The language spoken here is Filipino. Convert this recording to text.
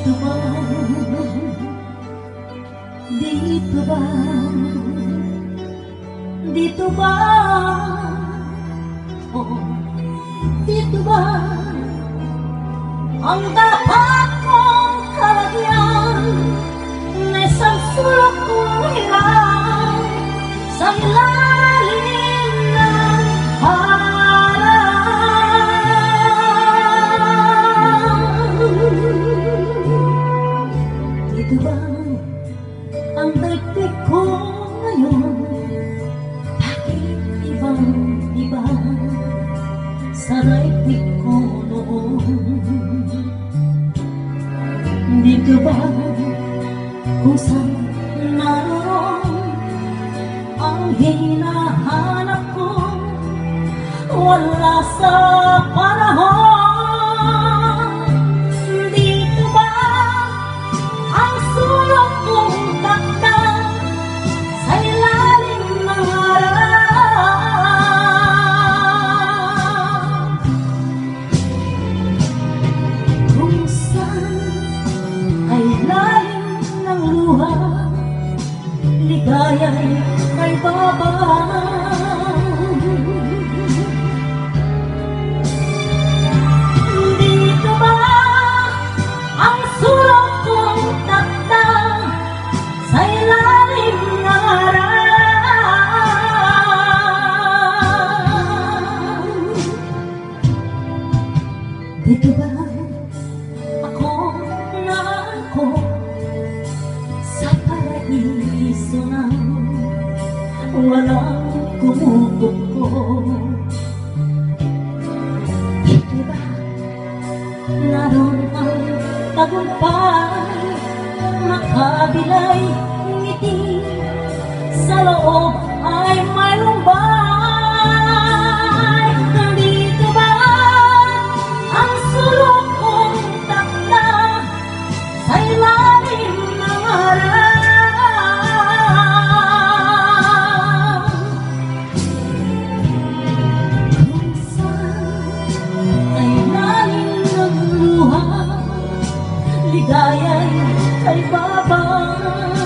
Dito ba? Dito ba? Dito ba? Oo, dito ba? Ang dapat kong kalagyan na isang sulok kong hilang sa ilalim ng harang. Dito ba ang daigdig ko ngayon? Bakit ibang-iba sa daigdig ko noon? Dito ba kung saan naroon ang hinahanap ko? Wala sa panahon. Dito ba ang sulok kong takda sa ilalim ng harang? Kung saan ay lalim ng luha, ligaya'y may babang. Dito ba ang sulok kong takda sa ilalim ng harang? Dito ba ako na ako sa paraiso na walang kumukuko? Dito ba naroon ang tagumpay, makabilay ngiti, sa loob ay may lumbay? Dito ba ang sulok kong takda sa ilalim ng harang? Kung saan ay lalim ng luha, ligaya'y kay babang.